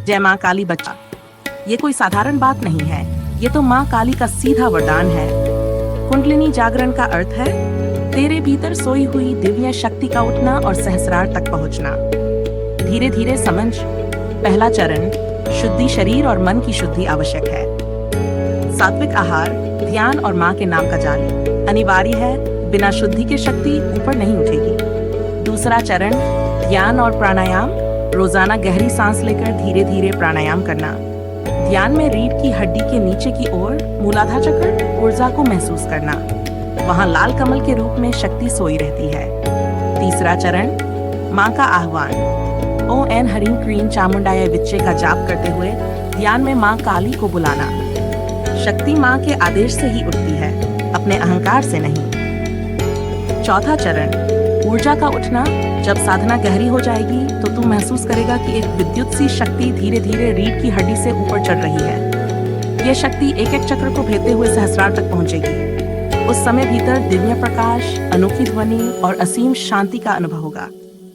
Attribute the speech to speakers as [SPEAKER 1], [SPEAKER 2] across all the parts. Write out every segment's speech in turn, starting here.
[SPEAKER 1] जय माँ काली बच्चा। ये कोई साधारण बात नहीं है, ये तो माँ काली का सीधा वरदान है। कुंडलिनी जागरण का अर्थ है तेरे भीतर सोई हुई दिव्य शक्ति का उठना और सहस्रार तक पहुंचना। धीरे धीरे समझ। पहला चरण, शुद्धि शरीर और मन की शुद्धि आवश्यक है। सात्विक आहार, ध्यान और माँ के नाम का जाप अनिवार्य है। बिना शुद्धि के शक्ति ऊपर नहीं उठेगी। दूसरा चरण, ध्यान और प्राणायाम। रोजाना गहरी सांस लेकर धीरे धीरे प्राणायाम करना। ध्यान में रीढ़ की हड्डी के नीचे की ओर मूलाधार चक्र ऊर्जा को महसूस करना। वहां लाल कमल के रूप में शक्ति सोई रहती है। तीसरा चरण, माँ का आह्वान। ओम ऐं ह्रीं क्रीं चामुंडाय विच्चे का जाप करते हुए ध्यान में माँ काली को बुलाना। शक्ति माँ के आदेश से ही उठती है, अपने अहंकार से नहीं। चौथा चरण, ऊर्जा का उठना। जब साधना गहरी हो जाएगी तो तू महसूस करेगा कि एक विद्युत सी शक्ति धीरे धीरे रीढ़ की हड्डी से ऊपर चढ़ रही है। यह शक्ति एक एक चक्र को भेदते हुए सहस्रार तक पहुंचेगी। उस समय भीतर दिव्य प्रकाश, अनोखी ध्वनि और असीम शांति का अनुभव होगा।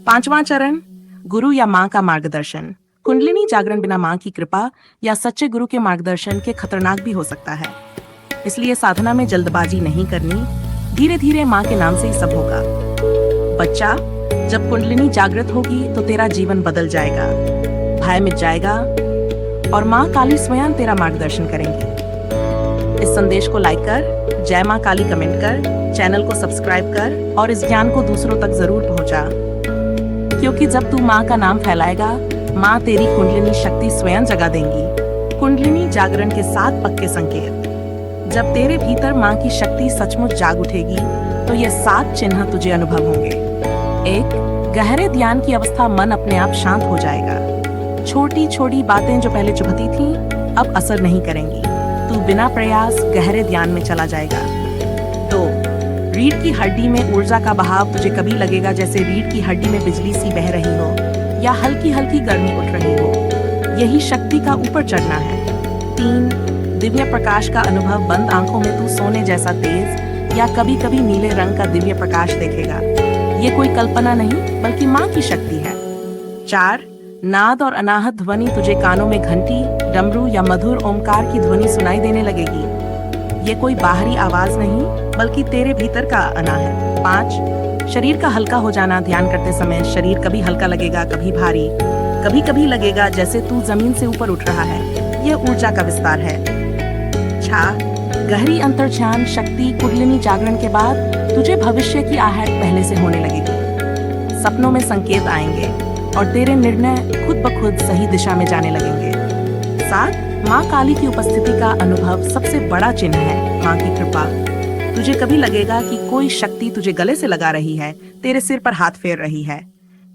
[SPEAKER 1] पांचवां चरण, गुरु या माँ का मार्गदर्शन। कुंडलिनी जागरण बिना माँ की कृपा या सच्चे गुरु के मार्गदर्शन के खतरनाक भी हो सकता है। इसलिए साधना में जल्दबाजी नहीं करनी। धीरे धीरे माँ के नाम से ही सब होगा। बच्चा, जब कुंडलिनी जागृत होगी तो तेरा जीवन बदल जाएगा, भय मिट जाएगा और माँ काली स्वयं तेरा मार्गदर्शन करेंगी। इस संदेश को लाइक कर, जय माँ काली कमेंट कर, चैनल को सब्सक्राइब कर और इस ज्ञान को दूसरों तक जरूर पहुंचा। क्योंकि जब तू माँ का नाम फैलाएगा, माँ तेरी कुंडलिनी शक्ति स्वयं जगा देंगी। कुंडलिनी जागरण के 7 पक्के संकेत। जब तेरे भीतर माँ की शक्ति सचमुच जाग उठेगी तो ये 7 चिन्ह तुझे अनुभव होंगे। 1, गहरे ध्यान की अवस्था। मन अपने आप शांत हो जाएगा। छोटी छोटी बातें जो पहले चुभती थीं, अब असर नहीं करेंगी। तू बिना प्रयास गहरे ध्यान में चला जाएगा। 2, रीढ़ की हड्डी में ऊर्जा का बहाव। तुझे कभी लगेगा जैसे रीढ़ की हड्डी में बिजली सी बह रही हो या हल्की हल्की गर्मी उठ रही हो। यही शक्ति का ऊपर चढ़ना है। 3, दिव्य प्रकाश का अनुभव। बंद आंखों में तू सोने जैसा तेज या कभी कभी नीले रंग का दिव्य प्रकाश देखेगा। ये कोई कल्पना नहीं बल्कि माँ की शक्ति है। 4, नाद और अनाहत ध्वनि। तुझे कानों में घंटी, डमरू या मधुर ओमकार की ध्वनि सुनाई देने लगेगी। ये कोई बाहरी आवाज नहीं बल्कि तेरे भीतर का आना है। 5, शरीर का हल्का हो जाना। ध्यान करते समय शरीर कभी हल्का लगेगा, कभी भारी, कभी कभी लगेगा जैसे तू जमीन से ऊपर उठ रहा है। यह ऊर्जा का विस्तार है। 6, गहरी अंतर्ध्यान शक्ति। कुंडलिनी जागरण के बाद तुझे भविष्य की आहट पहले से होने लगेगी। सपनों में संकेत आएंगे और तेरे निर्णय खुद ब खुद सही दिशा में जाने लगेंगे। 7, माँ काली की उपस्थिति का अनुभव। सबसे बड़ा चिन्ह है माँ की कृपा। तुझे कभी लगेगा कि कोई शक्ति तुझे गले से लगा रही है, तेरे सिर पर हाथ फेर रही है।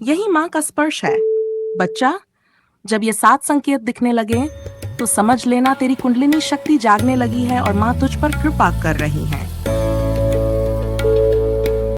[SPEAKER 1] यही माँ का स्पर्श है। बच्चा, जब ये 7 संकेत दिखने लगे तो समझ लेना तेरी कुंडलिनी शक्ति जागने लगी है और माँ तुझ पर कृपा कर रही है।